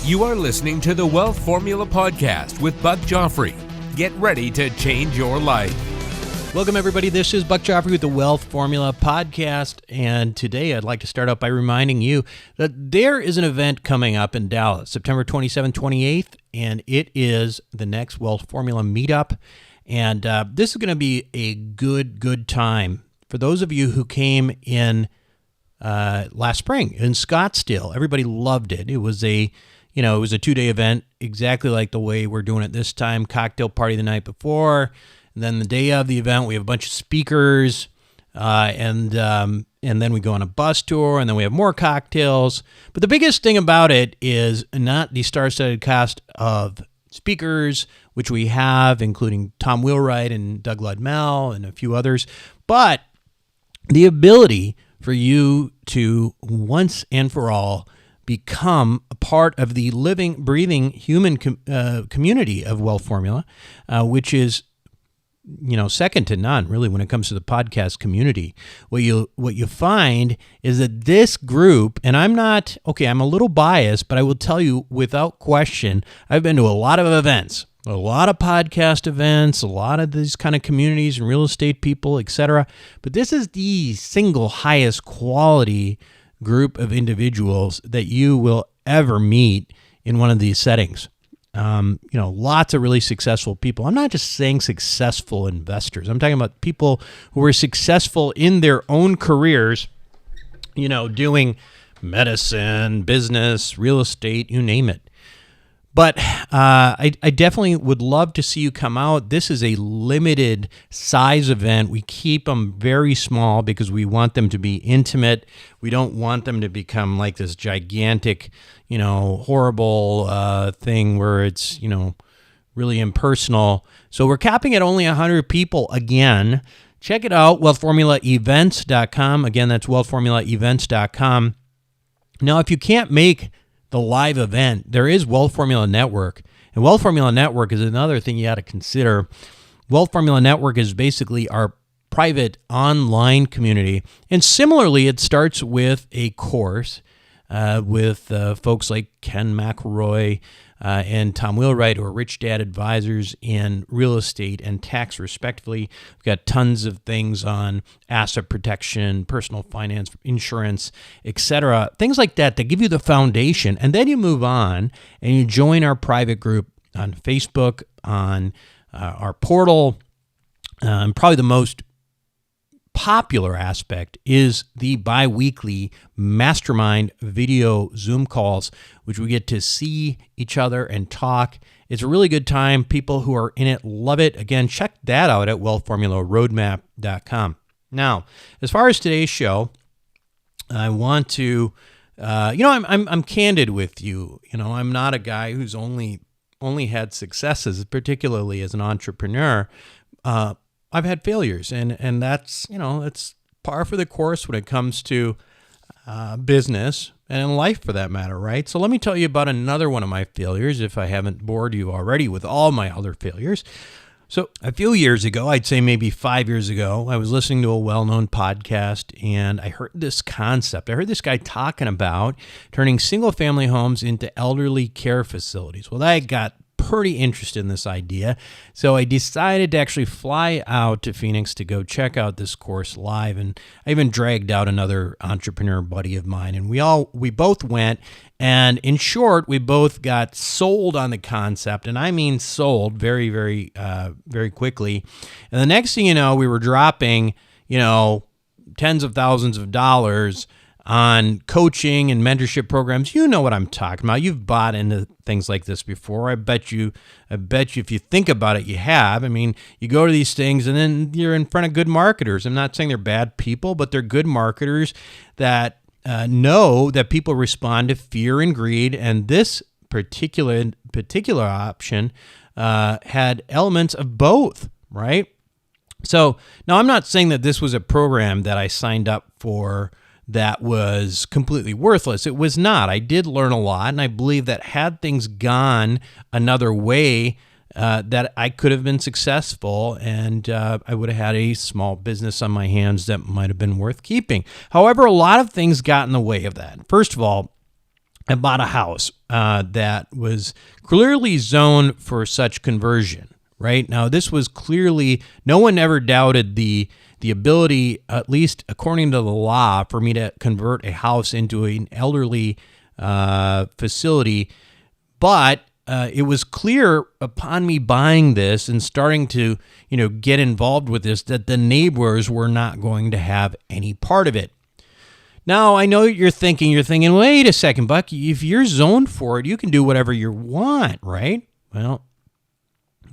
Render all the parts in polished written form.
You are listening to the Wealth Formula Podcast with Buck Joffrey. Get ready to change your life. Welcome, everybody. This is Buck Joffrey with the Wealth Formula Podcast. And today I'd like to start out by reminding you that there is an event coming up in Dallas, September 27th, 28th, and it is the next Wealth Formula Meetup. And this is going to be a good time. For those of you who came in last spring in Scottsdale, everybody loved it. It was a 2-day event, exactly like the way we're doing it this time. Cocktail party the night before, and then the day of the event, we have a bunch of speakers, and then we go on a bus tour, and then we have more cocktails. But the biggest thing about it is not the star-studded cast of speakers, which we have, including Tom Wheelwright and Doug Ludmell and a few others, but the ability for you to once and for all become a part of the living, breathing human community of Wealth Formula, which is, second to none, really, when it comes to the podcast community. What you find is that this group, and I'm a little biased, but I will tell you without question, I've been to a lot of events, a lot of podcast events, a lot of these kind of communities and real estate people, etc. But this is the single highest quality group of individuals that you will ever meet in one of these settings. Lots of really successful people. I'm not just saying successful investors. I'm talking about people who are successful in their own careers, doing medicine, business, real estate, you name it. But I definitely would love to see you come out. This is a limited size event. We keep them very small because we want them to be intimate. We don't want them to become like this gigantic, horrible thing where it's, really impersonal. So we're capping at only 100 people again. Check it out, wealthformulaevents.com. Again, that's wealthformulaevents.com. Now, if you can't make the live event, there is Wealth Formula Network. And Wealth Formula Network is another thing you got to consider. Wealth Formula Network is basically our private online community. And similarly, it starts with a course with folks like Ken McElroy and Tom Wheelwright, who are Rich Dad advisors in real estate and tax, respectively. We've got tons of things on asset protection, personal finance, insurance, etc. Things like that give you the foundation. And then you move on and you join our private group on Facebook, on our portal. Probably the most popular aspect is the bi-weekly mastermind video Zoom calls, which we get to see each other and talk. It's a really good time. People who are in it love it. Again, check that out at wealthformularoadmap.com. Now, as far as today's show, I want to, I'm candid with you. I'm not a guy who's only had successes, particularly as an entrepreneur. I've had failures, and that's par for the course when it comes to business and in life, for that matter, right? So let me tell you about another one of my failures, if I haven't bored you already with all my other failures. So a few years ago, I'd say maybe 5 years ago, I was listening to a well-known podcast, and I heard this concept. I heard this guy talking about turning single-family homes into elderly care facilities. Well, I got pretty interested in this idea. So I decided to actually fly out to Phoenix to go check out this course live. And I even dragged out another entrepreneur buddy of mine. And we both went. And in short, we both got sold on the concept. And I mean sold very, very, very quickly. And the next thing you know, we were dropping, tens of thousands of dollars on coaching and mentorship programs. You know what I'm talking about. You've bought into things like this before. I bet you if you think about it, you have. I mean, you go to these things and then you're in front of good marketers. I'm not saying they're bad people, but they're good marketers that know that people respond to fear and greed. And this particular option had elements of both, right? So now I'm not saying that this was a program that I signed up for that was completely worthless. It was not. I did learn a lot, and I believe that had things gone another way, that I could have been successful, and I would have had a small business on my hands that might have been worth keeping. However, a lot of things got in the way of that. First of all, I bought a house that was clearly zoned for such conversion, right? Now, this was clearly, no one ever doubted the ability, at least according to the law, for me to convert a house into an elderly facility. But it was clear upon me buying this and starting to, get involved with this, that the neighbors were not going to have any part of it. Now, I know you're thinking, wait a second, Buck, if you're zoned for it, you can do whatever you want, right? Well,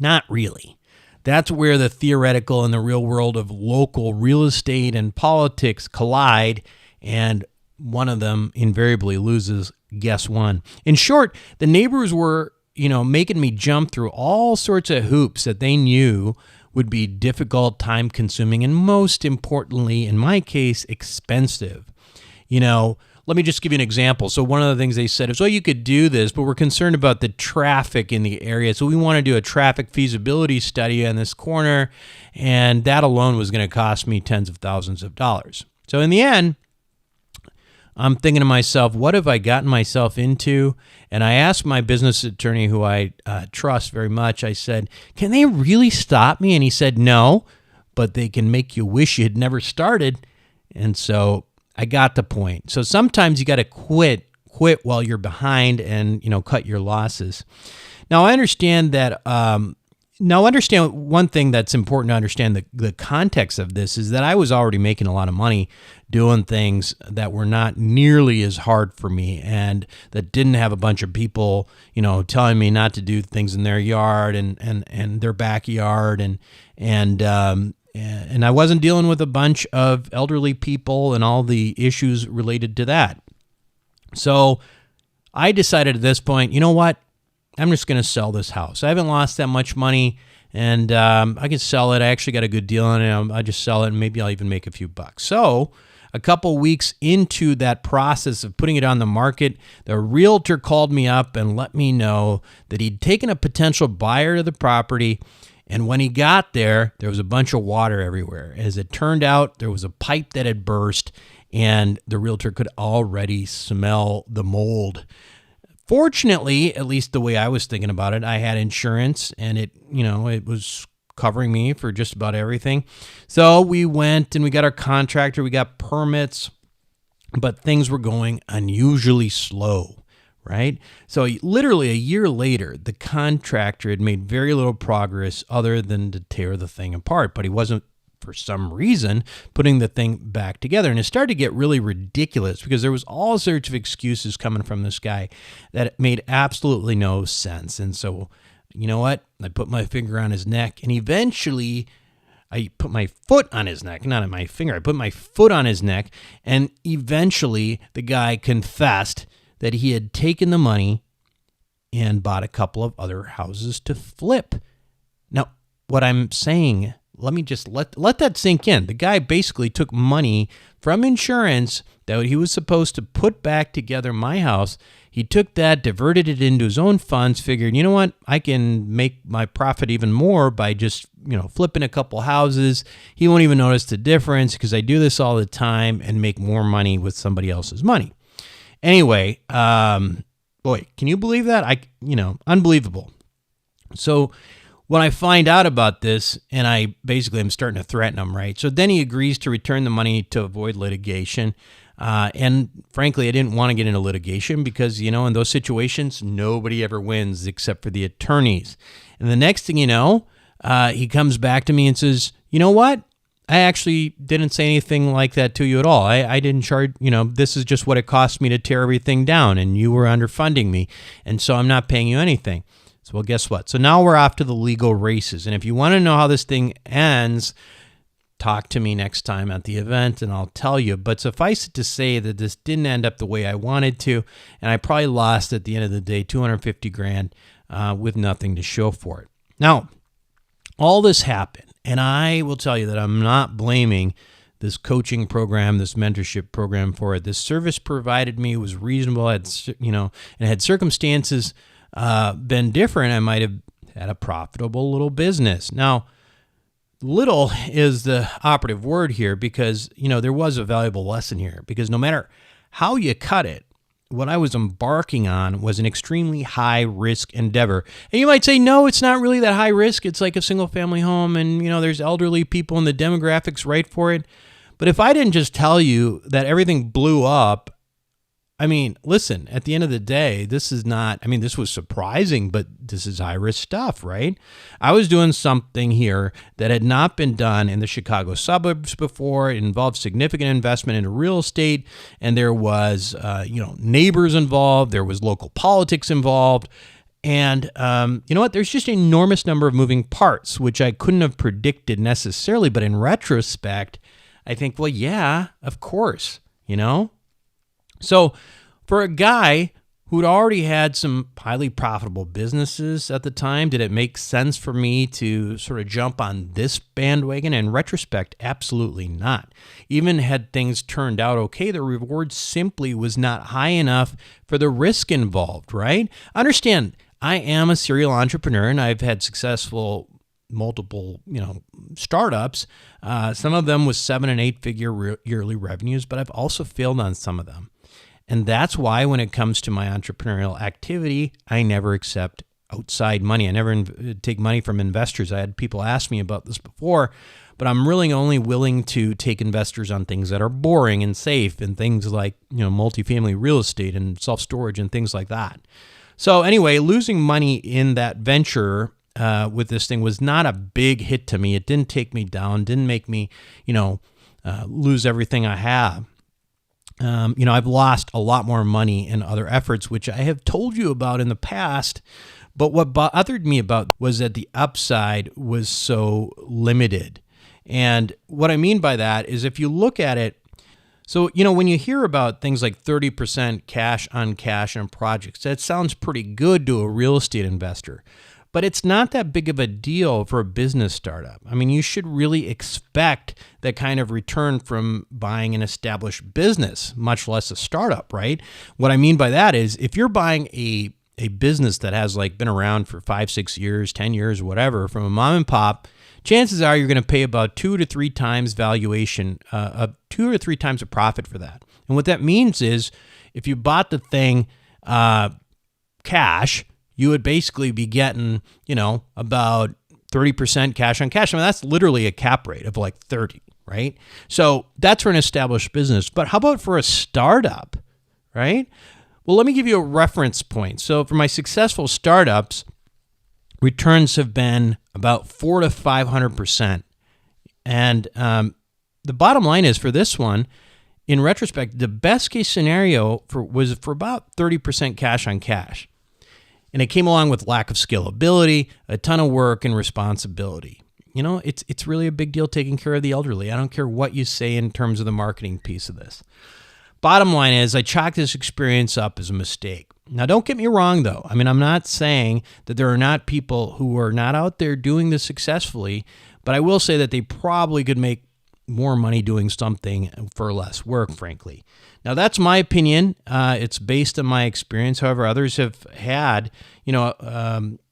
not really. That's where the theoretical and the real world of local real estate and politics collide, and one of them invariably loses. Guess one. In short, the neighbors were, making me jump through all sorts of hoops that they knew would be difficult, time-consuming, and most importantly, in my case, expensive. Let me just give you an example. So one of the things they said is, you could do this, but we're concerned about the traffic in the area. So we want to do a traffic feasibility study on this corner, and that alone was going to cost me tens of thousands of dollars. So in the end, I'm thinking to myself, what have I gotten myself into? And I asked my business attorney, who I trust very much, I said, can they really stop me? And he said, no, but they can make you wish you had never started. And so I got the point. So sometimes you got to quit while you're behind and, cut your losses. Now, I understand that. Understand one thing that's important to understand the context of this is that I was already making a lot of money doing things that were not nearly as hard for me and that didn't have a bunch of people, telling me not to do things in their yard and their backyard and I wasn't dealing with a bunch of elderly people and all the issues related to that. So I decided at this point, you know what? I'm just going to sell this house. I haven't lost that much money, and I can sell it. I actually got a good deal on it. I just sell it, and maybe I'll even make a few bucks. So a couple weeks into that process of putting it on the market, the realtor called me up and let me know that he'd taken a potential buyer to the property. And when he got there was a bunch of water everywhere. As it turned out, there was a pipe that had burst, and the realtor could already smell the mold. Fortunately, at least the way I was thinking about it, I had insurance, and it was covering me for just about everything. So we went and we got our contractor, we got permits, but things were going unusually slow. Right? So literally a year later, the contractor had made very little progress other than to tear the thing apart, but he wasn't, for some reason, putting the thing back together. And it started to get really ridiculous because there was all sorts of excuses coming from this guy that made absolutely no sense. And so, you know what? I put my finger on his neck, and eventually I put my foot on his neck, not on my finger. I put my foot on his neck, and eventually the guy confessed that he had taken the money and bought a couple of other houses to flip. Now, what I'm saying, let me just let that sink in. The guy basically took money from insurance that he was supposed to put back together my house. He took that, diverted it into his own funds, figured, you know what, I can make my profit even more by just, flipping a couple houses. He won't even notice the difference because I do this all the time and make more money with somebody else's money. Anyway, boy, can you believe that? Unbelievable. So when I find out about this, and I basically am starting to threaten him, right? So then he agrees to return the money to avoid litigation. And frankly, I didn't want to get into litigation because, in those situations, nobody ever wins except for the attorneys. And the next thing you know, he comes back to me and says, you know what? I actually didn't say anything like that to you at all. I didn't charge, this is just what it cost me to tear everything down, and you were underfunding me, and so I'm not paying you anything. So, well, guess what? So now we're off to the legal races, and if you want to know how this thing ends, talk to me next time at the event, and I'll tell you. But suffice it to say that this didn't end up the way I wanted to, and I probably lost at the end of the day $250,000 with nothing to show for it. Now, all this happened. And I will tell you that I'm not blaming this coaching program, this mentorship program for it. This service provided me was reasonable. And had circumstances been different, I might have had a profitable little business. Now, little is the operative word here because, there was a valuable lesson here because no matter how you cut it, what I was embarking on was an extremely high risk endeavor. And you might say, no, it's not really that high risk. It's like a single family home and, there's elderly people and the demographics right for it. But if I didn't just tell you that everything blew up, listen, at the end of the day, this was surprising, but this is high risk stuff, right? I was doing something here that had not been done in the Chicago suburbs before. It involved significant investment into real estate, and there was, neighbors involved. There was local politics involved. And you know what? There's just an enormous number of moving parts, which I couldn't have predicted necessarily. But in retrospect, I think, well, yeah, of course, So for a guy who'd already had some highly profitable businesses at the time, did it make sense for me to sort of jump on this bandwagon? In retrospect, absolutely not. Even had things turned out okay, the reward simply was not high enough for the risk involved, right? Understand, I am a serial entrepreneur and I've had successful multiple, startups. Some of them with 7 and 8 figure yearly revenues, but I've also failed on some of them. And that's why when it comes to my entrepreneurial activity, I never accept outside money. I never take money from investors. I had people ask me about this before, but I'm really only willing to take investors on things that are boring and safe and things like, multifamily real estate and self-storage and things like that. So anyway, losing money in that venture with this thing was not a big hit to me. It didn't take me down, didn't make me, lose everything I have. I've lost a lot more money in other efforts, which I have told you about in the past. But what bothered me about was that the upside was so limited. And what I mean by that is if you look at it, so, when you hear about things like 30% cash on cash on projects, that sounds pretty good to a real estate investor. But it's not that big of a deal for a business startup. You should really expect that kind of return from buying an established business, much less a startup, right? What I mean by that is if you're buying a business that has been around for 5, 6 years, 10 years, whatever, from a mom and pop, chances are you're going to pay about 2 to 3 times valuation, 2 or 3 times a profit for that. And what that means is if you bought the thing cash, you would basically be getting, about 30% cash on cash. That's literally a cap rate of 30, right? So that's for an established business. But how about for a startup, right? Well, let me give you a reference point. So for my successful startups, returns have been about 400 to 500%. And the bottom line is for this one, in retrospect, the best case scenario was for about 30% cash on cash. And it came along with lack of scalability, a ton of work and responsibility. It's really a big deal taking care of the elderly. I don't care what you say in terms of the marketing piece of this. Bottom line is I chalk this experience up as a mistake. Now, don't get me wrong, though. I'm not saying that there are not people who are not out there doing this successfully, but I will say that they probably could make more money doing something for less work, frankly. Now, that's my opinion. It's based on my experience. However, others have had,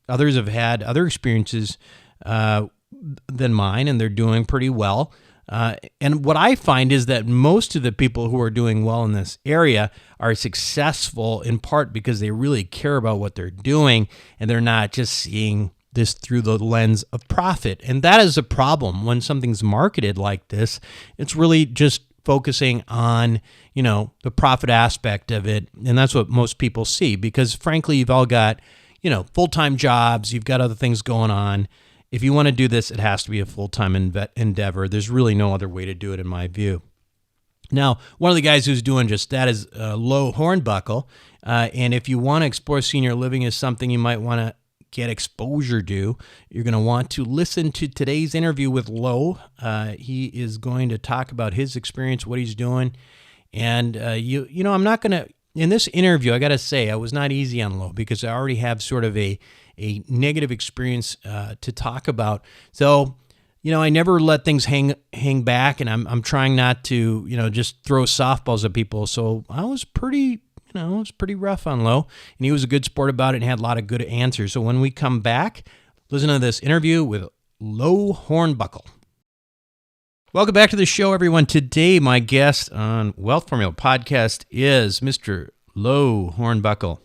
other experiences than mine, and they're doing pretty well. And what I find is that most of the people who are doing well in this area are successful in part because they really care about what they're doing, and they're not just seeing this through the lens of profit. And that is a problem when something's marketed like this. It's really just focusing on, the profit aspect of it. And that's what most people see because frankly, you've all got, full-time jobs. You've got other things going on. If you want to do this, it has to be a full-time endeavor. There's really no other way to do it in my view. Now, one of the guys who's doing just that is Lo Hornbuckle. And if you want to explore senior living as something you might want to get exposure to, you're going to want to listen to today's interview with Lo. He is going to talk about his experience, what he's doing. And, I'm not going to, in this interview, I got to say, I was not easy on Lo because I already have sort of a negative experience to talk about. So, I never let things hang back, and I'm trying not to, just throw softballs at people. So I was pretty rough on Lo, and he was a good sport about it and had a lot of good answers. So when we come back, listen to this interview with Lo Hornbuckle. Welcome back to the show, everyone. Today, my guest on Wealth Formula Podcast is Mr. Low Hornbuckle.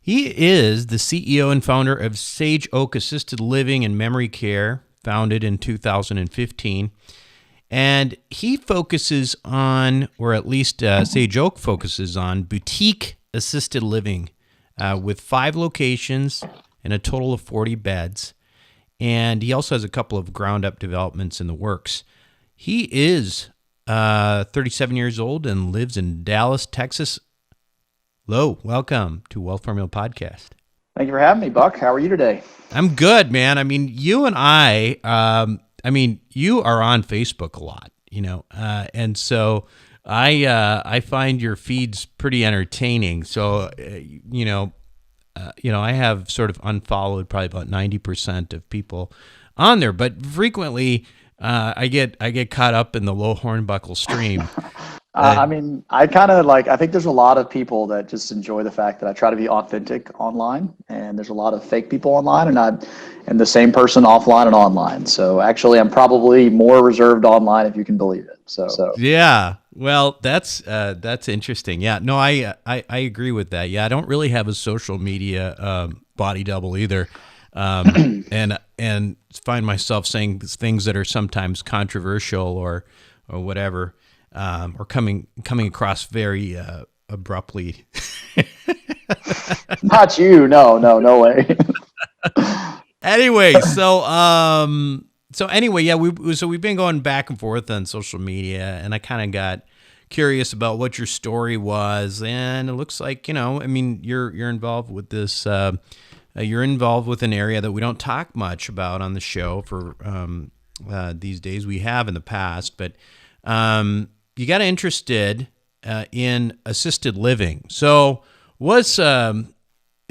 He is the CEO and founder of Sage Oak Assisted Living and Memory Care, founded in 2015. And he focuses on, or at least Sage Oak focuses on, boutique assisted living with 5 locations and a total of 40 beds. And he also has a couple of ground-up developments in the works. He is 37 years old and lives in Dallas, Texas. Lo, welcome to Wealth Formula Podcast. Thank you for having me, Buck. How are you today? I'm good, man. I mean, you and you are on Facebook a lot, and so I find your feeds pretty entertaining. So, I have sort of unfollowed probably about 90% of people on there, but frequently I get caught up in the low hornbuckle stream. I think there's a lot of people that just enjoy the fact that I try to be authentic online, and there's a lot of fake people online, and I am the same person offline and online. So actually, I'm probably more reserved online, if you can believe it. So yeah, well, that's interesting. Yeah, no, I agree with that. Yeah, I don't really have a social media body double either, and find myself saying things that are sometimes controversial or whatever. Or coming across very abruptly. Not you, no way. Anyway, yeah, we've been going back and forth on social media, and I kind of got curious about what your story was, and it looks like you're involved with this. You're involved with an area that we don't talk much about on the show for these days. We have in the past, but. You got interested in assisted living. So was a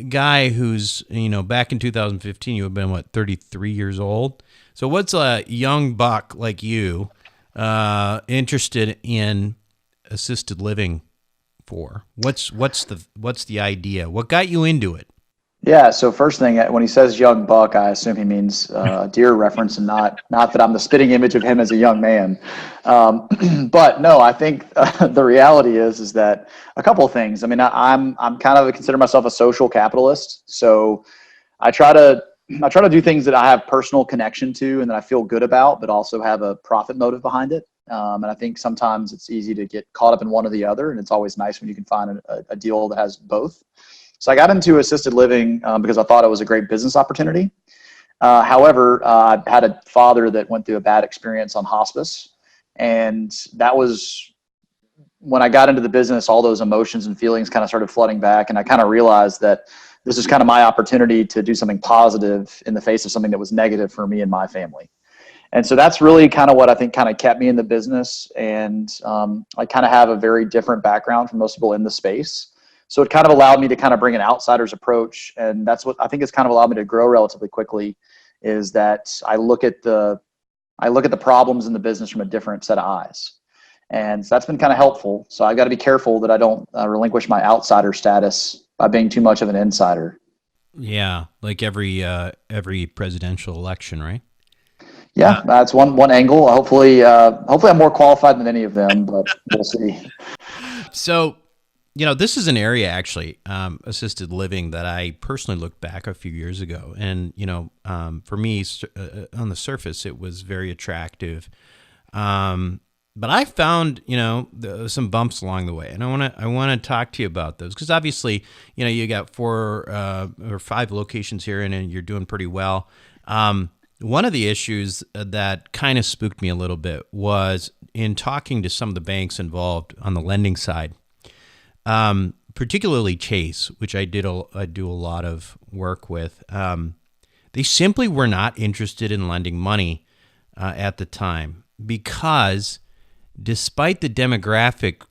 guy who's, back in 2015, you have been, 33 years old? So what's a young buck like you interested in assisted living for? What's the idea? What got you into it? Yeah. So first thing, when he says young buck, I assume he means deer reference, and not that I'm the spitting image of him as a young man. But no, I think the reality is that a couple of things. I mean, I'm kind of consider myself a social capitalist. So I try to do things that I have personal connection to and that I feel good about, but also have a profit motive behind it. And I think sometimes it's easy to get caught up in one or the other, and it's always nice when you can find a deal that has both. So I got into assisted living because I thought it was a great business opportunity. However, I had a father that went through a bad experience on hospice. And that was when I got into the business, all those emotions and feelings kind of started flooding back. And I kind of realized that this is kind of my opportunity to do something positive in the face of something that was negative for me and my family. And so that's really kind of what I think kind of kept me in the business. And I kind of have a very different background from most people in the space. So it kind of allowed me to kind of bring an outsider's approach. And that's what I think has kind of allowed me to grow relatively quickly, is that I look at the problems in the business from a different set of eyes. And so that's been kind of helpful. So I got to be careful that I don't relinquish my outsider status by being too much of an insider. Yeah. Like every presidential election, right? Yeah, that's one angle. Hopefully I'm more qualified than any of them, but we'll see. So, this is an area actually, assisted living, that I personally looked back a few years ago, and for me, on the surface, it was very attractive, but I found some bumps along the way, and I want to talk to you about those, because obviously you got 4 or 5 locations here, and you're doing pretty well. One of the issues that kind of spooked me a little bit was in talking to some of the banks involved on the lending side. Particularly Chase, which I do a lot of work with. They simply were not interested in lending money at the time, because despite the demographic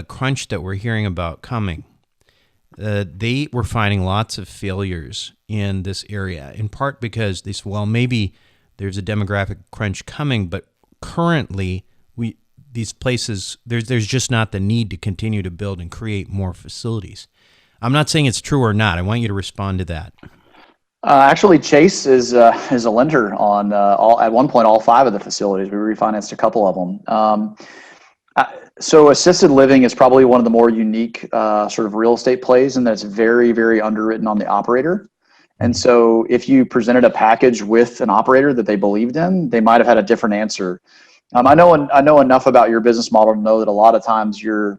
crunch that we're hearing about coming, they were finding lots of failures in this area, in part because they said, well, maybe there's a demographic crunch coming, but currently these places, there's just not the need to continue to build and create more facilities. I'm not saying it's true or not. I want you to respond to that. Actually, Chase is a lender on at one point all 5 of the facilities. We refinanced a couple of them. So assisted living is probably one of the more unique sort of real estate plays, and that's very, very underwritten on the operator. And so if you presented a package with an operator that they believed in, they might have had a different answer. I know enough about your business model to know that a lot of times you're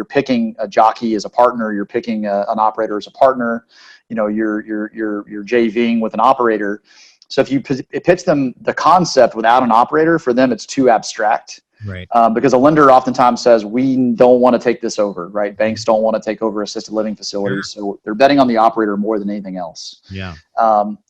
picking a jockey as a partner, you're picking an operator as a partner, you're JVing with an operator. So if you pitch them the concept without an operator, for them it's too abstract. Right. Because a lender oftentimes says, we don't want to take this over, right? Banks don't want to take over assisted living facilities. Sure. So they're betting on the operator more than anything else. Yeah.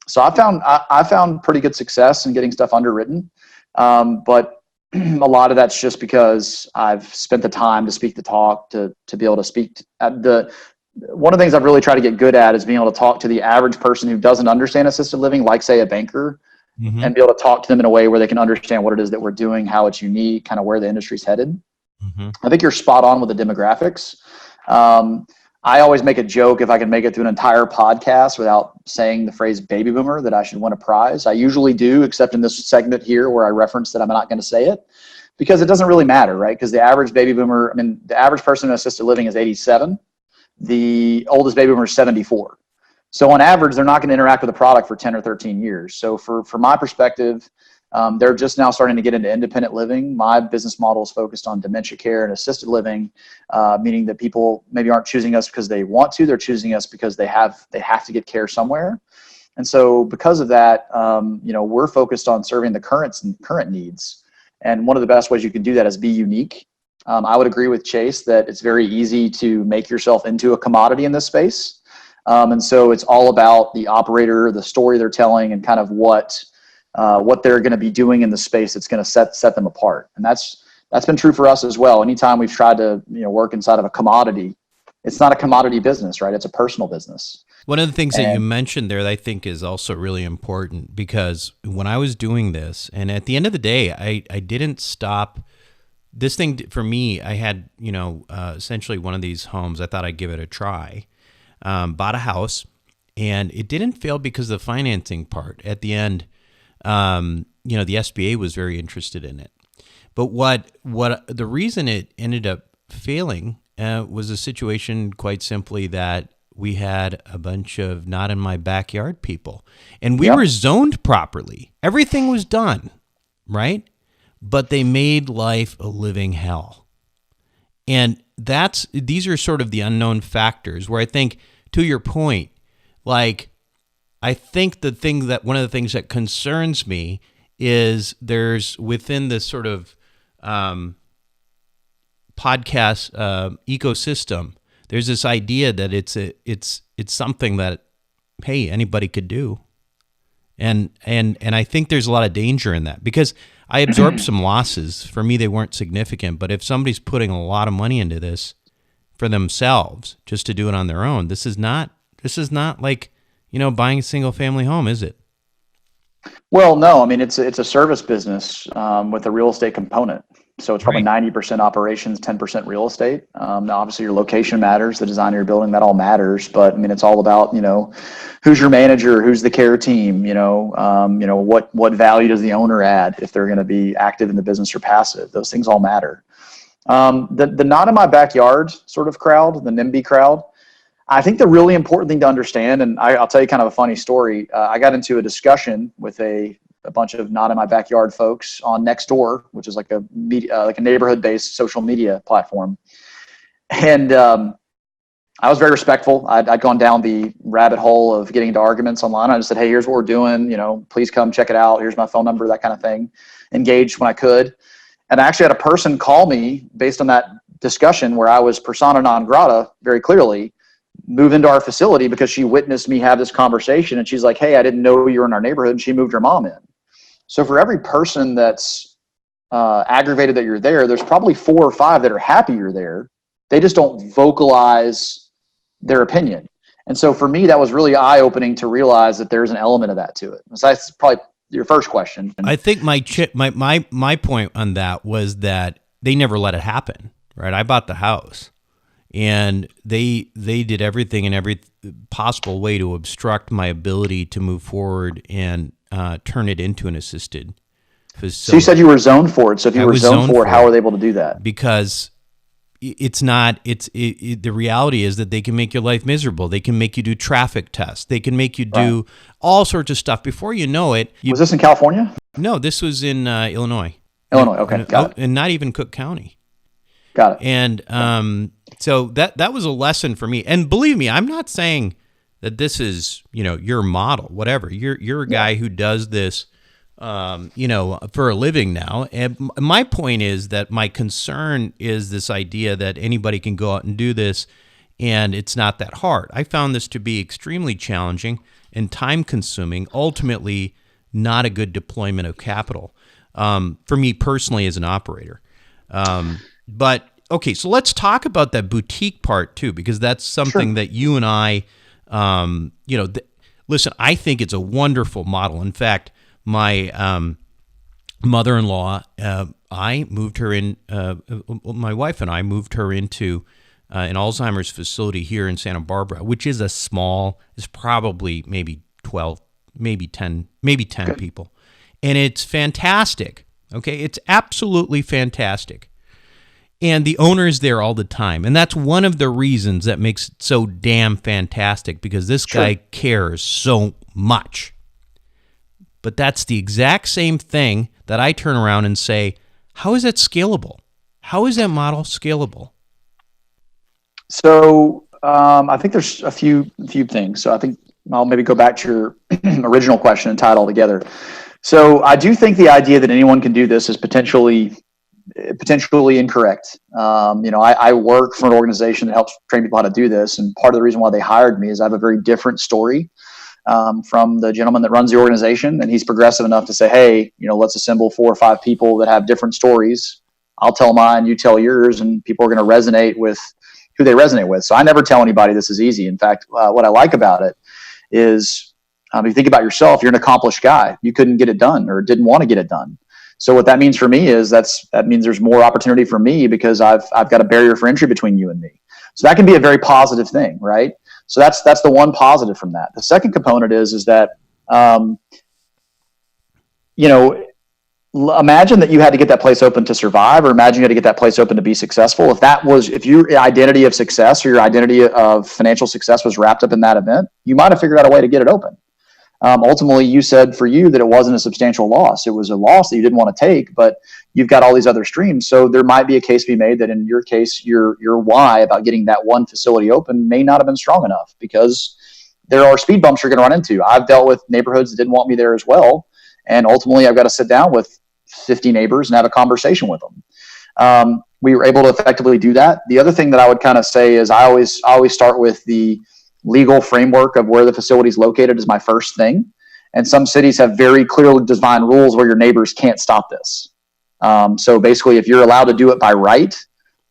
So I found pretty good success in getting stuff underwritten. But a lot of that's just because I've spent the time to speak the talk, to be able to speak one of the things I've really tried to get good at is being able to talk to the average person who doesn't understand assisted living, like say a banker, and be able to talk to them in a way where they can understand what it is that we're doing, how it's unique, kind of where the industry's headed. I think you're spot on with the demographics. I always make a joke, if I can make it through an entire podcast without saying the phrase baby boomer, that I should win a prize. I usually do, except in this segment here where I reference that I'm not going to say it, because it doesn't really matter, right? Because the average baby boomer, the average person in assisted living is 87. The oldest baby boomer is 74. So on average, they're not going to interact with the product for 10 or 13 years. So from my perspective, they're just now starting to get into independent living. My business model is focused on dementia care and assisted living, meaning that people maybe aren't choosing us because they want to, they're choosing us because they have to get care somewhere. And so because of that, we're focused on serving the current needs. And one of the best ways you can do that is be unique. I would agree with Chase that it's very easy to make yourself into a commodity in this space. And so it's all about the operator, the story they're telling, and kind of what they're going to be doing in the space that's going to set them apart. And that's been true for us as well. Anytime we've tried to work inside of a commodity, it's not a commodity business, right? It's a personal business. One of the things that you mentioned there that I think is also really important, because when I was doing this, and at the end of the day, I didn't stop. This thing for me, I had, essentially one of these homes. I thought I'd give it a try. Bought a house, and it didn't fail because of the financing part. At the end, the SBA was very interested in it. But what the reason it ended up failing was a situation, quite simply, that we had a bunch of not in my backyard people, and we were zoned properly. Everything was done, right? But they made life a living hell. And these are sort of the unknown factors where I think, to your point, like, I think one of the things that concerns me is there's within this sort of podcast ecosystem, there's this idea that it's something that, hey, anybody could do. And I think there's a lot of danger in that, because I absorbed some losses. For me, they weren't significant, but if somebody's putting a lot of money into this for themselves just to do it on their own, this is not like, buying a single family home, is it? Well, no, it's a service business with a real estate component. So it's probably 90% operations, 10% real estate. Now, obviously, your location matters, the design of your building, that all matters. But it's all about who's your manager, who's the care team, what value does the owner add if they're going to be active in the business or passive. Those things all matter. The not in my backyard sort of crowd, the NIMBY crowd. I think the really important thing to understand, and I'll tell you kind of a funny story. I got into a discussion with a bunch of not in my backyard folks on Nextdoor, which is like a neighborhood-based social media platform. And I was very respectful. I'd gone down the rabbit hole of getting into arguments online. I just said, hey, here's what we're doing. Please come check it out. Here's my phone number, that kind of thing. Engaged when I could. And I actually had a person call me based on that discussion where I was persona non grata very clearly, move into our facility because she witnessed me have this conversation. And she's like, hey, I didn't know you were in our neighborhood. And she moved her mom in. So for every person that's aggravated that you're there, there's probably 4 or 5 that are happy you're there. They just don't vocalize their opinion. And so for me, that was really eye-opening to realize that there's an element of that to it. So that's probably your first question. I think my point on that was that they never let it happen, right? I bought the house, and they did everything in every possible way to obstruct my ability to move forward and turn it into an assisted. facility. So you said you were zoned for it. So if you were zoned for it, how are they able to do that? Because it's not, the reality is that they can make your life miserable. They can make you do traffic tests. They can make you do all sorts of stuff. Before you know it. Was this in California? No, this was in Illinois. Illinois, okay, got it. And not even Cook County. Got it. And so that was a lesson for me. And believe me, I'm not saying that this is, your model, whatever. You're a guy who does this, for a living now. And my point is that my concern is this idea that anybody can go out and do this and it's not that hard. I found this to be extremely challenging and time consuming, ultimately not a good deployment of capital for me personally as an operator. But okay, so let's talk about that boutique part too, because that's something that you and I, listen, I think it's a wonderful model. In fact, my mother-in-law, I moved her in, my wife and I moved her into an Alzheimer's facility here in Santa Barbara, which is it's probably maybe 12, maybe 10 people. And it's fantastic. Okay. It's absolutely fantastic. And the owner is there all the time. And that's one of the reasons that makes it so damn fantastic, because this guy cares so much. But that's the exact same thing that I turn around and say, how is that scalable? How is that model scalable? So I think there's a few things. So I think I'll maybe go back to your original question and tie it all together. So I do think the idea that anyone can do this is potentially incorrect. I work for an organization that helps train people how to do this. And part of the reason why they hired me is I have a very different story from the gentleman that runs the organization. And he's progressive enough to say, hey, let's assemble 4 or 5 people that have different stories. I'll tell mine, you tell yours, and people are going to resonate with who they resonate with. So I never tell anybody this is easy. In fact, what I like about it is if you think about yourself, you're an accomplished guy. You couldn't get it done or didn't want to get it done. So what that means for me is that means there's more opportunity for me because I've got a barrier for entry between you and me. So that can be a very positive thing, right? So that's the one positive from that. The second component is that imagine that you had to get that place open to survive, or imagine you had to get that place open to be successful. If your identity of success or your identity of financial success was wrapped up in that event, you might have figured out a way to get it open. Ultimately, you said for you that it wasn't a substantial loss. It was a loss that you didn't want to take, but you've got all these other streams. So there might be a case to be made that in your case, your why about getting that one facility open may not have been strong enough, because there are speed bumps you're going to run into. I've dealt with neighborhoods that didn't want me there as well. And ultimately, I've got to sit down with 50 neighbors and have a conversation with them. We were able to effectively do that. The other thing that I would kind of say is I always start with the legal framework of where the facility is located is my first thing. And some cities have very clearly defined rules where your neighbors can't stop this. So basically, if you're allowed to do it by right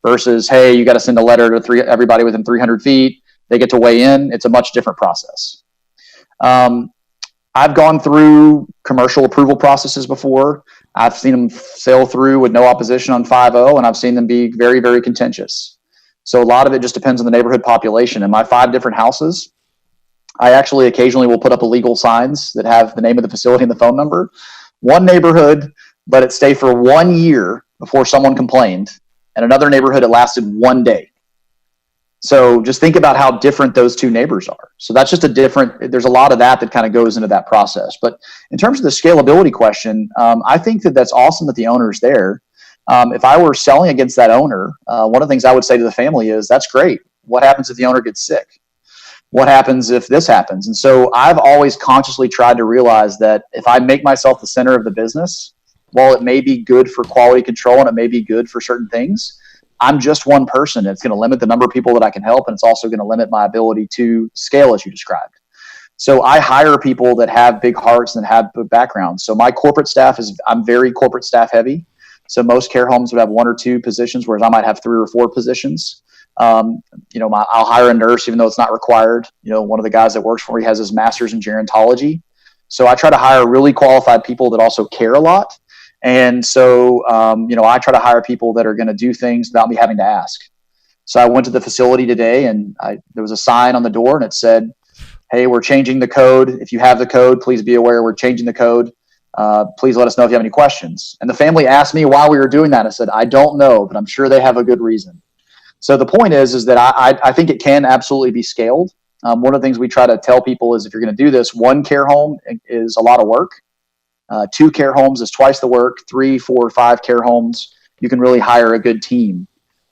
versus, hey, you got to send a letter to everybody within 300 feet, they get to weigh in, it's a much different process. I've gone through commercial approval processes before. I've seen them sail through with no opposition on 5.0, and I've seen them be very, very contentious. So a lot of it just depends on the neighborhood population. In my 5 different houses, I actually occasionally will put up illegal signs that have the name of the facility and the phone number. One neighborhood let it stay for 1 year before someone complained, and another neighborhood it lasted 1 day. So just think about how different those 2 neighbors are. So that's just there's a lot of that kind of goes into that process. But in terms of the scalability question, I think that's awesome that the owner's there. If I were selling against that owner, one of the things I would say to the family is, that's great. What happens if the owner gets sick? What happens if this happens? And so I've always consciously tried to realize that if I make myself the center of the business, while it may be good for quality control and it may be good for certain things, I'm just one person. It's going to limit the number of people that I can help, and it's also going to limit my ability to scale, as you described. So I hire people that have big hearts and have big backgrounds. So my corporate staff I'm very corporate staff heavy. So most care homes would have 1 or 2 positions, whereas I might have 3 or 4 positions. I'll hire a nurse, even though it's not required. One of the guys that works for me has his master's in gerontology. So I try to hire really qualified people that also care a lot. And so, I try to hire people that are going to do things without me having to ask. So I went to the facility today, and there was a sign on the door, and it said, hey, we're changing the code. If you have the code, please be aware we're changing the code. Please let us know if you have any questions. And the family asked me why we were doing that. I said, I don't know, but I'm sure they have a good reason. So the point is that I think it can absolutely be scaled. One of the things we try to tell people is if you're going to do this, 1 care home is a lot of work. 2 care homes is twice the work. 3, 4, 5 care homes, you can really hire a good team.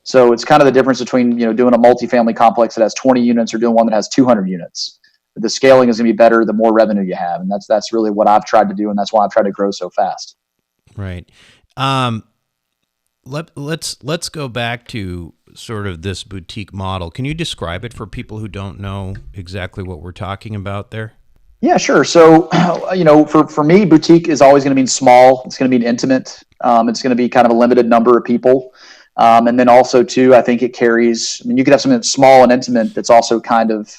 So it's kind of the difference between, doing a multifamily complex that has 20 units or doing one that has 200 units. The scaling is going to be better the more revenue you have. And that's really what I've tried to do. And that's why I've tried to grow so fast. Right. Let's go back to sort of this boutique model. Can you describe it for people who don't know exactly what we're talking about there? Yeah, sure. So, for me, boutique is always going to mean small. It's going to be intimate. It's going to be kind of a limited number of people. And then also too, I think it carries, you could have something that's small and intimate that's also kind of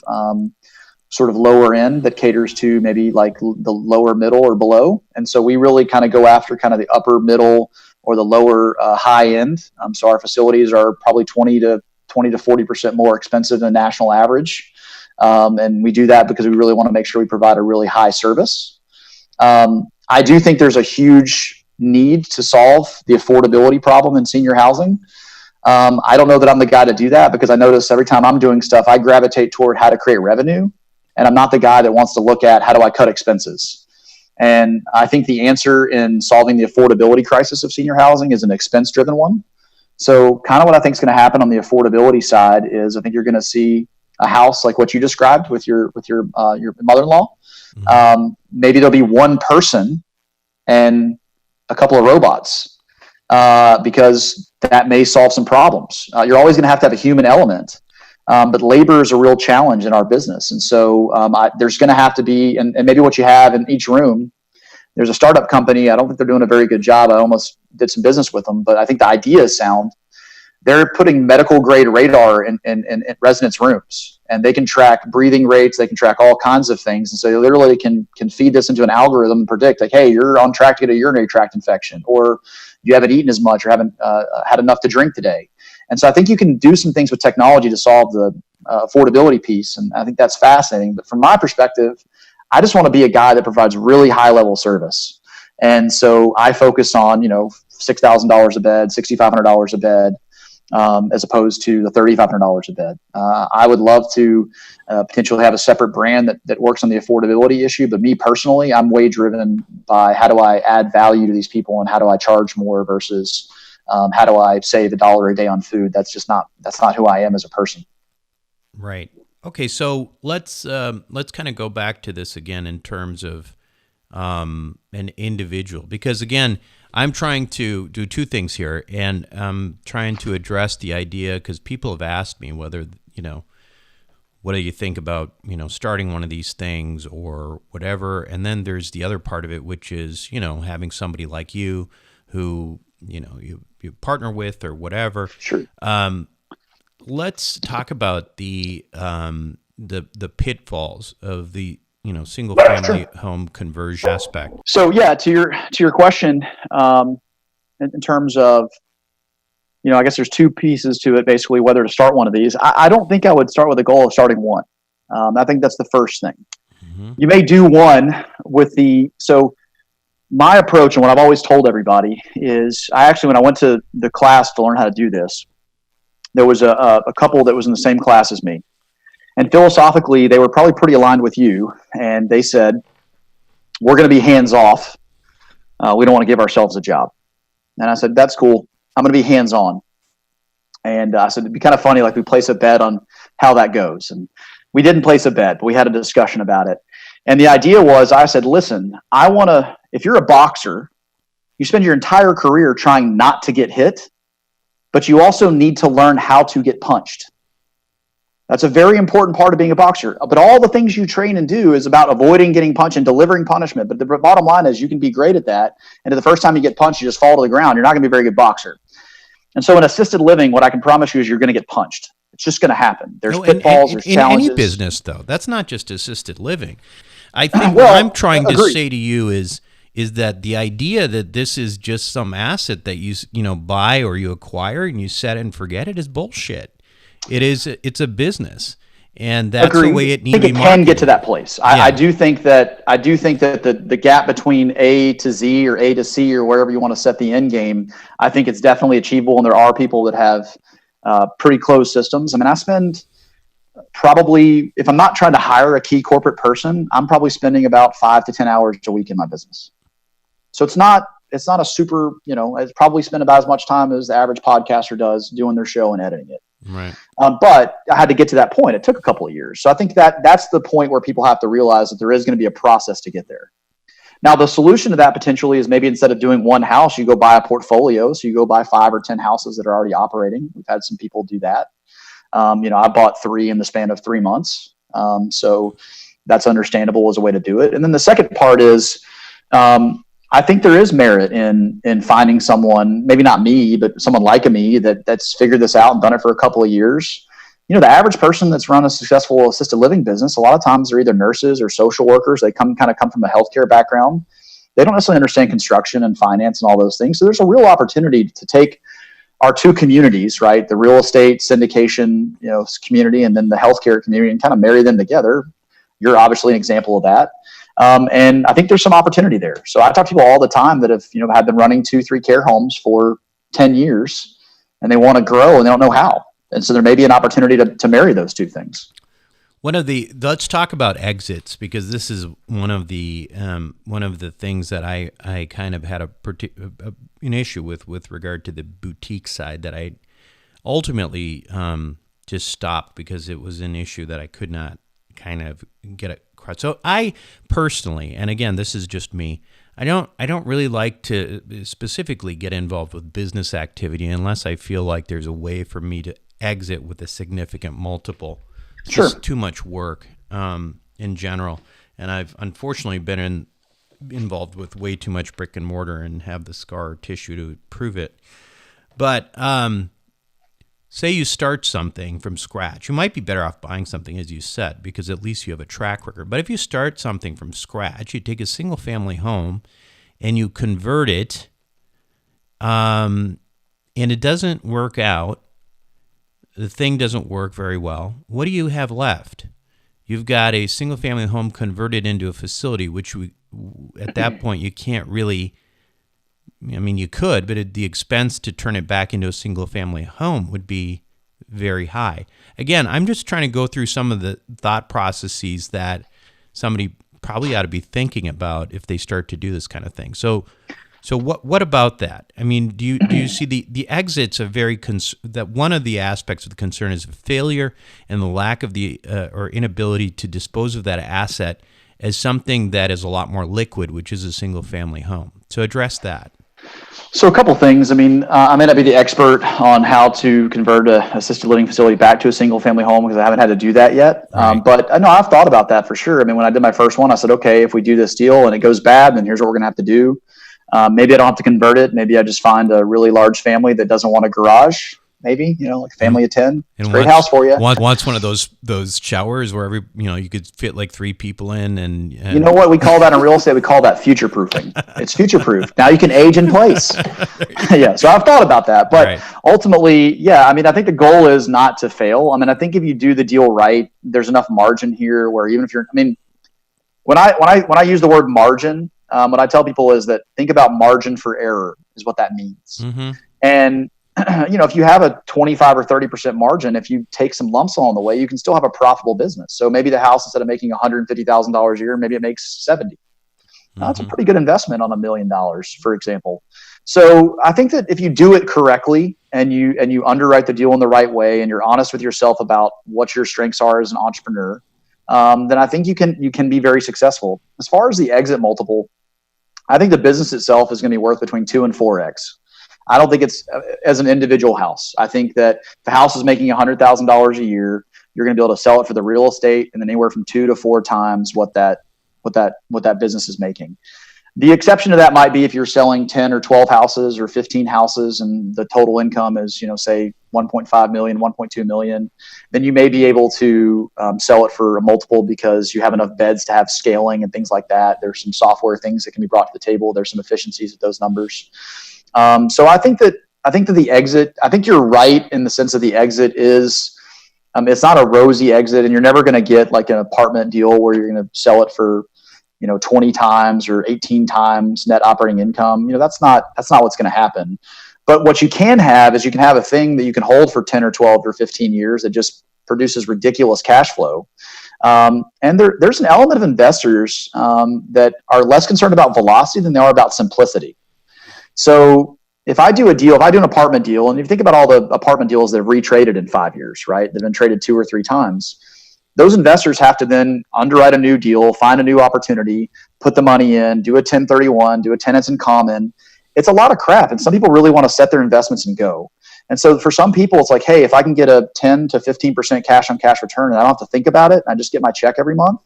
sort of lower end that caters to maybe like the lower middle or below. And so we really kind of go after kind of the upper middle or the lower high end. So our facilities are probably 20 to 40% more expensive than the national average. And we do that because we really want to make sure we provide a really high service. I do think there's a huge need to solve the affordability problem in senior housing. I don't know that I'm the guy to do that because I notice every time I'm doing stuff, I gravitate toward how to create revenue. And I'm not the guy that wants to look at how do I cut expenses. And I think the answer in solving the affordability crisis of senior housing is an expense-driven one. So kind of what I think is going to happen on the affordability side is I think you're going to see a house like what you described with your mother-in-law. Mm-hmm. Maybe there'll be one person and a couple of robots because that may solve some problems. You're always going to have a human element. But labor is a real challenge in our business. And so there's going to have to be, and maybe what you have in each room, there's a startup company. I don't think they're doing a very good job. I almost did some business with them, but I think the idea is sound. They're putting medical grade radar in residents' rooms, and they can track breathing rates. They can track all kinds of things. And so they literally can feed this into an algorithm and predict like, hey, you're on track to get a urinary tract infection, or you haven't eaten as much or haven't had enough to drink today. And so I think you can do some things with technology to solve the affordability piece. And I think that's fascinating. But from my perspective, I just want to be a guy that provides really high level service. And so I focus on, $6,000 a bed, $6,500 a bed, as opposed to the $3,500 a bed. I would love to potentially have a separate brand that works on the affordability issue. But me personally, I'm way driven by how do I add value to these people and how do I charge more versus how do I save $1 a day on food? That's not who I am as a person. Right. Okay. So let's kind of go back to this again in terms of an individual, because again, I'm trying to do 2 things here, and I'm trying to address the idea because people have asked me whether, what do you think about, starting one of these things or whatever. And then there's the other part of it, which is, having somebody like you who, you partner with or whatever. Sure. Let's talk about the pitfalls of the single family home conversion aspect. So yeah, to your question, in terms of, I guess there's 2 pieces to it. Basically, whether to start one of these, I don't think I would start with the goal of starting one. I think that's the first thing. Mm-hmm. You may do one with my approach, and what I've always told everybody is, when I went to the class to learn how to do this, there was a couple that was in the same class as me. And philosophically, they were probably pretty aligned with you. And they said, we're going to be hands off. We don't want to give ourselves a job. And I said, that's cool. I'm going to be hands on. And I said, it'd be kind of funny, like we place a bet on how that goes. And we didn't place a bet, but we had a discussion about it. And the idea was, I said, listen, if you're a boxer, you spend your entire career trying not to get hit, but you also need to learn how to get punched. That's a very important part of being a boxer. But all the things you train and do is about avoiding getting punched and delivering punishment. But the bottom line is you can be great at that. And the first time you get punched, you just fall to the ground. You're not going to be a very good boxer. And so in assisted living, what I can promise you is you're going to get punched. It's just going to happen. There's pitfalls, there's challenges. In any business, though, that's not just assisted living. I think what I'm trying to say to you is that the idea that this is just some asset that you buy or you acquire and you set it and forget it is bullshit. It's a business. And that's Agreed. the way it needs I to be think it marketed. can get to that place. I do think that the gap between A to Z or A to C or wherever you want to set the end game, I think it's definitely achievable. And there are people that have pretty closed systems. I mean, I spend probably, if I'm not trying to hire a key corporate person, I'm probably spending about 5 to 10 hours a week in my business. So it's not a super, it's probably spend about as much time as the average podcaster does doing their show and editing it. Right. But I had to get to that point. It took a couple of years. So I think that's the point where people have to realize that there is going to be a process to get there. Now, the solution to that potentially is maybe instead of doing one house, you go buy a portfolio. So you go buy 5 or 10 houses that are already operating. We've had some people do that. I bought 3 in the span of 3 months. So that's understandable as a way to do it. And then the second part is, I think there is merit in finding someone, maybe not me, but someone like me that's figured this out and done it for a couple of years. The average person that's run a successful assisted living business, a lot of times they're either nurses or social workers. They come from a healthcare background. They don't necessarily understand construction and finance and all those things. So there's a real opportunity to take our two communities, right? The real estate syndication, community, and then the healthcare community, and kind of marry them together. You're obviously an example of that. And I think there's some opportunity there. So I talk to people all the time that have been running 2-3 care homes for 10 years and they want to grow and they don't know how. And so there may be an opportunity to marry those two things. Let's talk about exits, because this is one of the things that I kind of had an issue with regard to the boutique side that I ultimately just stopped because it was an issue that I could not kind of get across. So I personally, and again, this is just me, I don't really like to specifically get involved with business activity unless I feel like there's a way for me to exit with a significant multiple. It's just too much work in general. And I've unfortunately been involved with way too much brick and mortar and have the scar tissue to prove it. But say you start something from scratch. You might be better off buying something, as you said, because at least you have a track record. But if you start something from scratch, you take a single family home and you convert it, and it doesn't work out, the thing doesn't work very well, what do you have left? You've got a single family home converted into a facility, which at that point you can't really, you could, but the expense to turn it back into a single family home would be very high. Again, I'm just trying to go through some of the thought processes that somebody probably ought to be thinking about if they start to do this kind of thing. So what about that? Do you see the exits are that one of the aspects of the concern is failure and the lack of the or inability to dispose of that asset as something that is a lot more liquid, which is a single family home. So address that. So a couple things. I may not be the expert on how to convert an assisted living facility back to a single family home because I haven't had to do that yet. Right. But I know I've thought about that for sure. When I did my first one, I said, okay, if we do this deal and it goes bad, then here's what we're going to have to do. Maybe I don't have to convert it. Maybe I just find a really large family that doesn't want a garage. Maybe, like a family of 10. It's a great house for you. Wants one of those showers where you could fit like 3 people in. And you know what we call that in real estate? We call that future proofing. It's future proof. Now you can age in place. Yeah. So I've thought about that, but ultimately, yeah, I think the goal is not to fail. I think if you do the deal right, there's enough margin here where even if you're, when I use the word margin, what I tell people is that think about margin for error is what that means. Mm-hmm. And, if you have a 25 or 30% margin, if you take some lumps along the way, you can still have a profitable business. So maybe the house, instead of making $150,000 a year, maybe it makes 70. Mm-hmm. That's a pretty good investment on $1 million, for example. So I think that if you do it correctly and you underwrite the deal in the right way and you're honest with yourself about what your strengths are as an entrepreneur, then I think you can be very successful. As far as the exit multiple, I think the business itself is going to be worth between 2 and 4x. I don't think it's as an individual house. I think that if the house is making $100,000 a year, you're going to be able to sell it for the real estate and then anywhere from 2 to 4 times what that business is making. The exception to that might be if you're selling 10 or 12 houses or 15 houses and the total income is, say 1.5 million, 1.2 million, then you may be able to sell it for a multiple because you have enough beds to have scaling and things like that. There's some software things that can be brought to the table. There's some efficiencies with those numbers. So I think that the exit, I think you're right in the sense that the exit is It's not a rosy exit, and you're never going to get like an apartment deal where you're going to sell it for 20 times or 18 times net operating income. That's not what's going to happen. But what you can have is you can have a thing that you can hold for 10 or 12 or 15 years that just produces ridiculous cash flow. And there's an element of investors that are less concerned about velocity than they are about simplicity. So if I do an apartment deal, and if you think about all the apartment deals that have retraded in 5 years, right? They've been traded 2 or 3 times. Those investors have to then underwrite a new deal, find a new opportunity, put the money in, do a 1031, do a tenants in common. It's a lot of crap. And some people really want to set their investments and go. And so for some people, it's like, hey, if I can get a 10 to 15% cash on cash return and I don't have to think about it, I just get my check every month,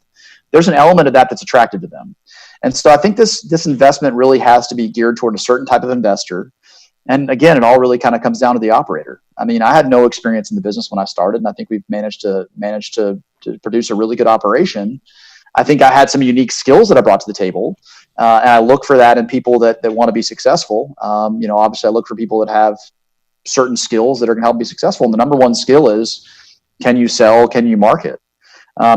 there's an element of that that's attractive to them. And so I think this investment really has to be geared toward a certain type of investor. And again, it all really kind of comes down to the operator. I mean, I had no experience in the business when I started, and I think we've managed to produce a really good operation. I think I had some unique skills that I brought to the table, and I look for that in people that want to be successful. Obviously, I look for people that have certain skills that are going to help be successful. And the number one skill is, can you sell? Can you market?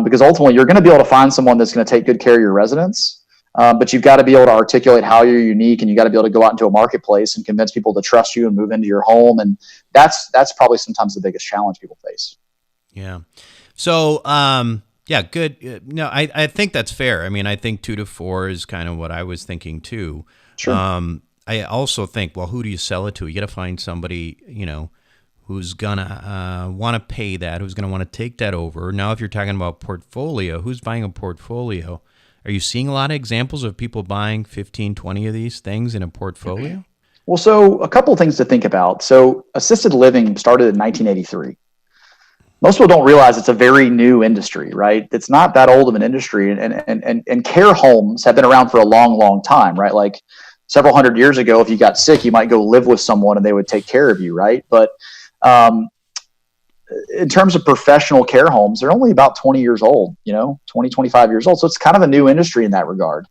Because ultimately, you're going to be able to find someone that's going to take good care of your residents. But you've got to be able to articulate how you're unique, and you got to be able to go out into a marketplace and convince people to trust you and move into your home. And that's probably sometimes the biggest challenge people face. Yeah. So, yeah, good. No, I think that's fair. I mean, I think 2 to 4 is kind of what I was thinking too. Sure. I also think, well, who do you sell it to? You got to find somebody, who's gonna want to pay that, who's gonna want to take that over. Now, if you're talking about portfolio, who's buying a portfolio? Are you seeing a lot of examples of people buying 15, 20 of these things in a portfolio? Well, so a couple of things to think about. So assisted living started in 1983. Most people don't realize it's a very new industry, right? It's not that old of an industry. And care homes have been around for a long, long time, right? Like several hundred years ago, if you got sick, you might go live with someone and they would take care of you, right? But in terms of professional care homes, they're only about 20 years old, 20, 25 years old. So it's kind of a new industry in that regard.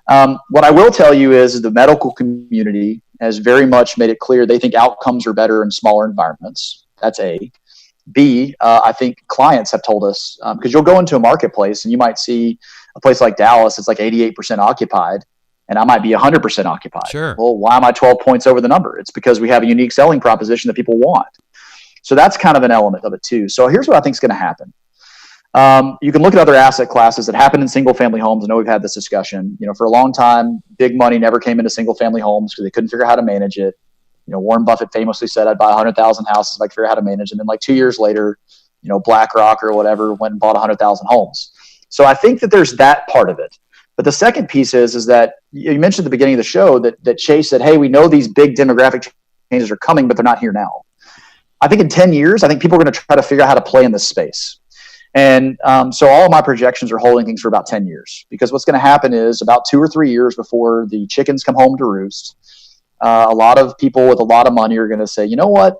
What I will tell you is the medical community has very much made it clear they think outcomes are better in smaller environments. That's A. B, I think clients have told us, because you'll go into a marketplace and you might see a place like Dallas, it's like 88% occupied, and I might be 100% occupied. Sure. Well, why am I 12 points over the number? It's because we have a unique selling proposition that people want. So that's kind of an element of it too. So here's what I think is going to happen. You can look at other asset classes that happen in single family homes. I know we've had this discussion. For a long time, big money never came into single family homes because they couldn't figure out how to manage it. Warren Buffett famously said, I'd buy 100,000 houses if I could figure out how to manage them. And like 2 years later, BlackRock or whatever went and bought 100,000 homes. So I think that there's that part of it. But the second piece is that you mentioned at the beginning of the show that Chase said, hey, we know these big demographic changes are coming, but they're not here now. I think in 10 years, I think people are going to try to figure out how to play in this space. And so all of my projections are holding things for about 10 years, because what's going to happen is about 2 or 3 years before the chickens come home to roost, a lot of people with a lot of money are going to say, you know what,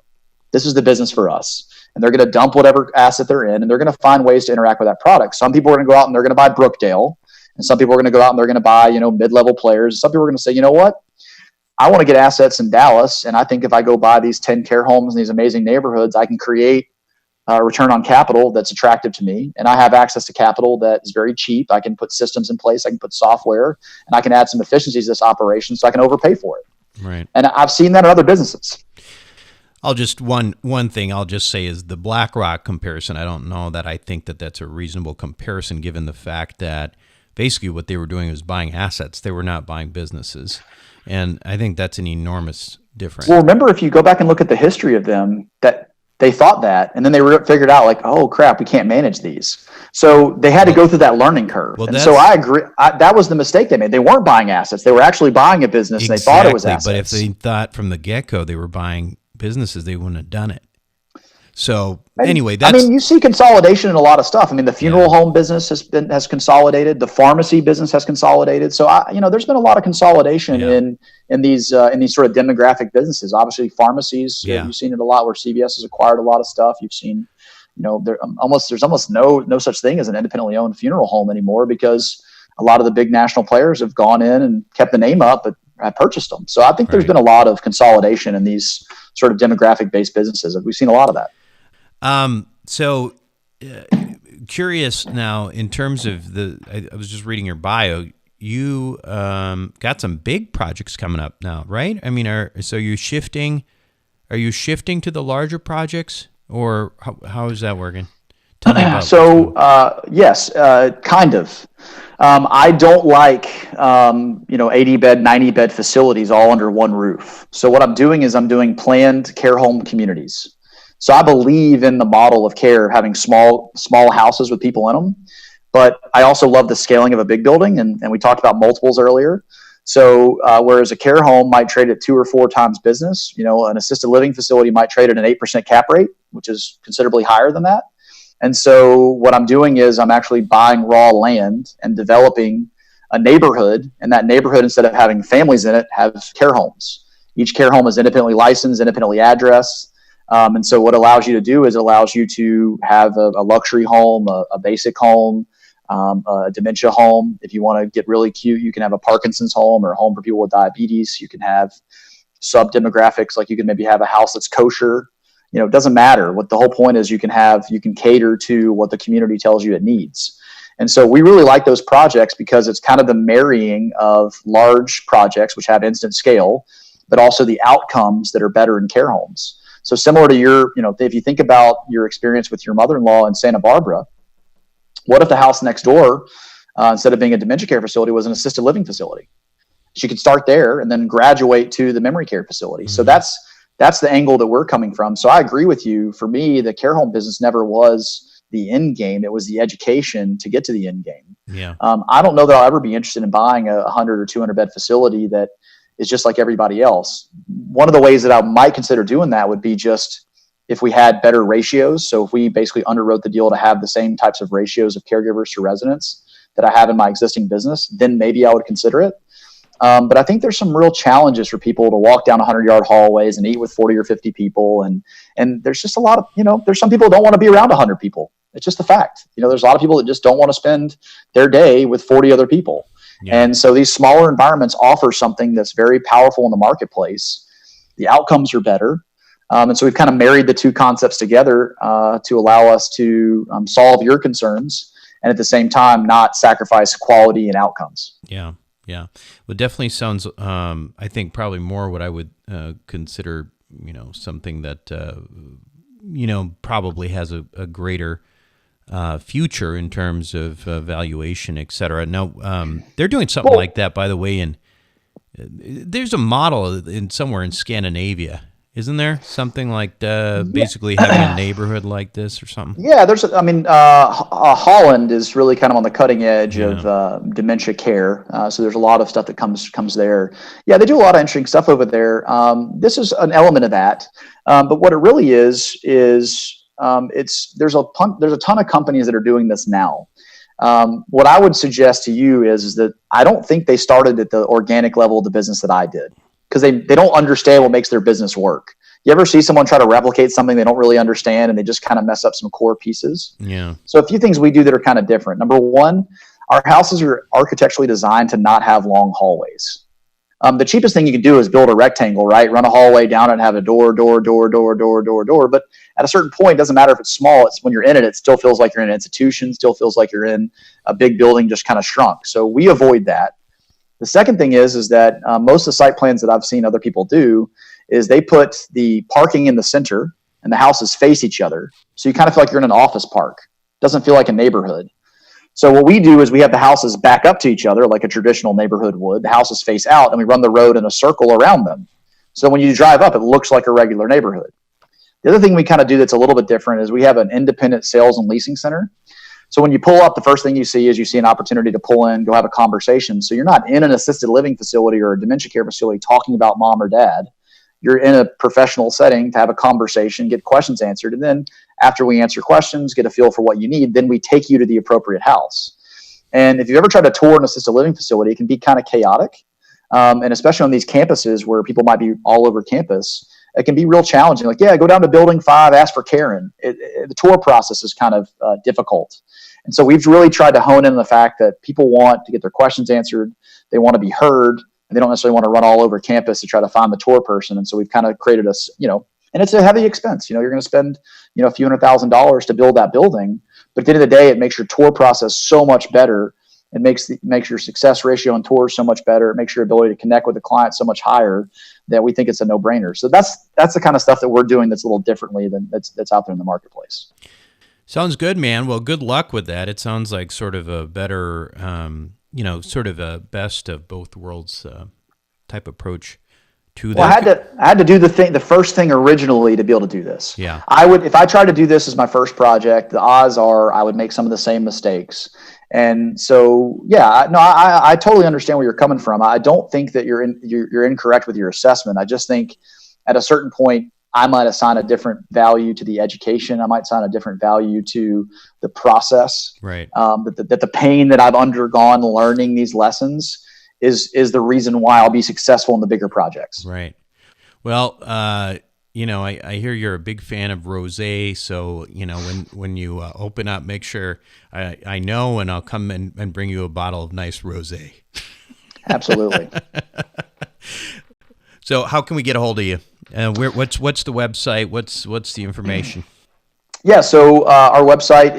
this is the business for us. And they're going to dump whatever asset they're in, and they're going to find ways to interact with that product. Some people are going to go out and they're going to buy Brookdale. And some people are going to go out and they're going to buy, mid-level players. Some people are going to say, you know what, I want to get assets in Dallas. And I think if I go buy these 10 care homes in these amazing neighborhoods, I can create a return on capital that's attractive to me. And I have access to capital that is very cheap. I can put systems in place. I can put software, and I can add some efficiencies to this operation so I can overpay for it. Right. And I've seen that in other businesses. I'll just one thing I'll just say is the BlackRock comparison. I don't know that I think that that's a reasonable comparison, given the fact that basically what they were doing was buying assets. They were not buying businesses. And I think that's an enormous difference. Well, remember, if you go back and look at the history of them, that they thought that, and then they figured out like, oh crap, we can't manage these. So they had to go through that learning curve. Well, and so I agree. That was the mistake they made. They weren't buying assets. They were actually buying a business. Exactly, and they thought it was assets. But if they thought from the get-go they were buying businesses, they wouldn't have done it. So anyway, you see consolidation in a lot of stuff. I mean, the funeral home business has consolidated. The pharmacy business has consolidated. So there's been a lot of consolidation in these sort of demographic businesses. Obviously, pharmacies. You've seen it a lot where CVS has acquired a lot of stuff. You've seen, there's almost no such thing as an independently owned funeral home anymore, because a lot of the big national players have gone in and kept the name up, but have purchased them. So I think there's been a lot of consolidation in these sort of demographic based businesses. We've seen a lot of that. So curious now in terms of I was just reading your bio. You got some big projects coming up now, right? I mean, are you shifting to the larger projects, or how is that working? Tell me about So, yes, kind of. I don't like, 80 bed, 90 bed facilities all under one roof. So what I'm doing is I'm doing planned care home communities. So I believe in the model of care, having small houses with people in them. But I also love the scaling of a big building. And we talked about multiples earlier. So whereas a care home might trade at 2 or 4 times business, an assisted living facility might trade at an 8% cap rate, which is considerably higher than that. And so what I'm doing is I'm actually buying raw land and developing a neighborhood. And that neighborhood, instead of having families in it, have care homes. Each care home is independently licensed, independently addressed. And so what it allows you to do is it allows you to have a luxury home, a basic home, a dementia home. If you want to get really cute, you can have a Parkinson's home or a home for people with diabetes. You can have sub-demographics, like you can maybe have a house that's kosher. It doesn't matter. What the whole point is, you can cater to what the community tells you it needs. And so we really like those projects because it's kind of the marrying of large projects, which have instant scale, but also the outcomes that are better in care homes. So similar to if you think about your experience with your mother-in-law in Santa Barbara, what if the house next door, instead of being a dementia care facility, was an assisted living facility? She could start there and then graduate to the memory care facility. Mm-hmm. So that's the angle that we're coming from. So I agree with you. For me, the care home business never was the end game. It was the education to get to the end game. Yeah. I don't know that I'll ever be interested in buying a 100 or 200 bed facility that is just like everybody else. One of the ways that I might consider doing that would be just if we had better ratios. So if we basically underwrote the deal to have the same types of ratios of caregivers to residents that I have in my existing business, then maybe I would consider it. But I think there's some real challenges for people to walk down 100-yard hallways and eat with 40 or 50 people. And there's just a lot of, there's some people who don't want to be around 100 people. It's just a fact. There's a lot of people that just don't want to spend their day with 40 other people. Yeah. And so these smaller environments offer something that's very powerful in the marketplace. The outcomes are better. And so we've kind of married the two concepts together to allow us to solve your concerns and at the same time not sacrifice quality and outcomes. Yeah. Yeah. Well, definitely sounds, I think, probably more what I would consider, something that, probably has a greater future in terms of valuation, et cetera. Now, they're doing something like that, by the way, and there's a model somewhere in Scandinavia. Isn't there something like basically having a neighborhood like this or something? Yeah, Holland is really kind of on the cutting edge of dementia care. So there's a lot of stuff that comes there. Yeah, they do a lot of interesting stuff over there. This is an element of that. But what it really is there's a ton of companies that are doing this now. What I would suggest to you is that I don't think they started at the organic level of the business that I did. Because they don't understand what makes their business work. You ever see someone try to replicate something they don't really understand and they just kind of mess up some core pieces? Yeah. So a few things we do that are kind of different. Number one, our houses are architecturally designed to not have long hallways. The cheapest thing you can do is build a rectangle, right? Run a hallway down and have a door. But at a certain point, it doesn't matter if it's small. It's when you're in it, it still feels like you're in an institution, still feels like you're in a big building just kind of shrunk. So we avoid that. The second thing is that most of the site plans that I've seen other people do is they put the parking in the center and the houses face each other. So you kind of feel like you're in an office park. It doesn't feel like a neighborhood. So what we do is we have the houses back up to each other like a traditional neighborhood would. The houses face out and we run the road in a circle around them. So when you drive up, it looks like a regular neighborhood. The other thing we kind of do that's a little bit different is we have an independent sales and leasing center. So when you pull up, the first thing you see is you see an opportunity to pull in, go have a conversation. So you're not in an assisted living facility or a dementia care facility talking about mom or dad. You're in a professional setting to have a conversation, get questions answered. And then after we answer questions, get a feel for what you need, then we take you to the appropriate house. And if you've ever tried to tour an assisted living facility, it can be kind of chaotic. And especially on these campuses where people might be all over campus, it can be real challenging. Like, yeah, go down to building 5, ask for Karen. The tour process is kind of difficult. And so we've really tried to hone in on the fact that people want to get their questions answered. They want to be heard, and they don't necessarily want to run all over campus to try to find the tour person. And so we've kind of created and it's a heavy expense. You're going to spend, a few $100,000 to build that building. But at the end of the day, it makes your tour process so much better. It makes your success ratio on tours so much better. It makes your ability to connect with the client so much higher that we think it's a no-brainer. So that's the kind of stuff that we're doing that's a little differently than that's out there in the marketplace. Sounds good, man. Well, good luck with that. It sounds like sort of a better, sort of a best of both worlds type approach to that. Well, I had to do the first thing originally to be able to do this. Yeah. If I tried to do this as my first project, the odds are I would make some of the same mistakes. And so, I totally understand where you're coming from. I don't think that you're incorrect with your assessment. I just think at a certain point, I might assign a different value to the education. I might assign a different value to the process. Right. That the pain that I've undergone learning these lessons is the reason why I'll be successful in the bigger projects. Right. Well, I hear you're a big fan of rosé, so when you open up, make sure I know, and I'll come and bring you a bottle of nice rosé. Absolutely. So, how can we get a hold of you? What's the website? What's the information? Yeah, so our website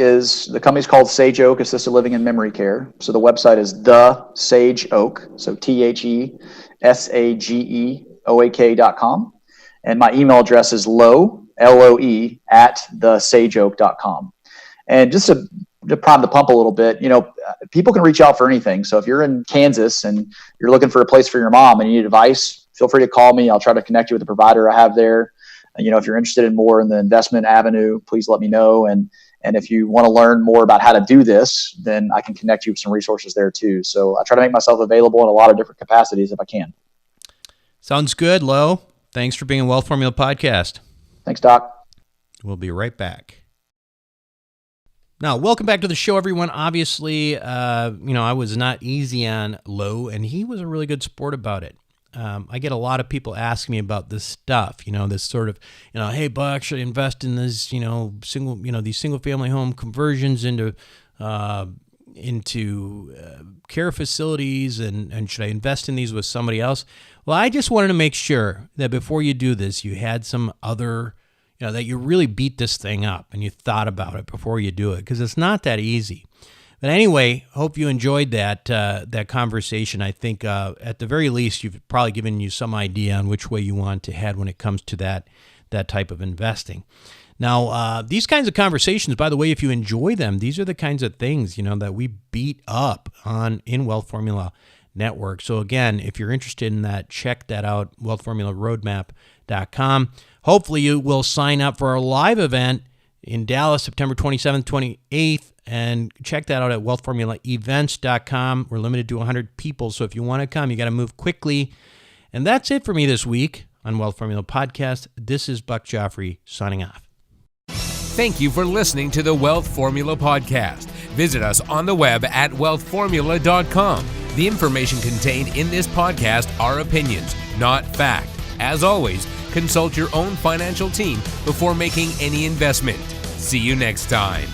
the company's called Sage Oak Assisted Living and Memory Care. So the website is The Sage Oak, so TheSageOak.com. And my email address is LOE at thesageoak.com. And just to prime the pump a little bit, people can reach out for anything. So if you're in Kansas and you're looking for a place for your mom and you need advice, feel free to call me. I'll try to connect you with the provider I have there. If you're interested in more in the investment avenue, please let me know. And if you want to learn more about how to do this, then I can connect you with some resources there too. So I try to make myself available in a lot of different capacities if I can. Sounds good, Lo. Thanks for being on Wealth Formula Podcast. Thanks, Doc. We'll be right back. Now, welcome back to the show, everyone. Obviously, I was not easy on Lo, and he was a really good sport about it. I get a lot of people asking me about this stuff, this sort of, hey, Buck, should I invest in this, these single family home conversions into care facilities, and should I invest in these with somebody else? Well, I just wanted to make sure that before you do this, you had some other, that you really beat this thing up and you thought about it before you do it, because it's not that easy. But anyway, hope you enjoyed that conversation. I think at the very least, you've probably given you some idea on which way you want to head when it comes to that type of investing. Now, these kinds of conversations, by the way, if you enjoy them, these are the kinds of things, that we beat up in Wealth Formula Network. So again, if you're interested in that, check that out, wealthformularoadmap.com. Hopefully you will sign up for our live event in Dallas, September 27th, 28th, and check that out at wealthformulaevents.com. We're limited to 100 people, so if you want to come, you got to move quickly. And that's it for me this week on Wealth Formula Podcast. This is Buck Joffrey signing off. Thank you for listening to the Wealth Formula Podcast. Visit us on the web at wealthformula.com. The information contained in this podcast are opinions, not fact. As always, consult your own financial team before making any investment. See you next time.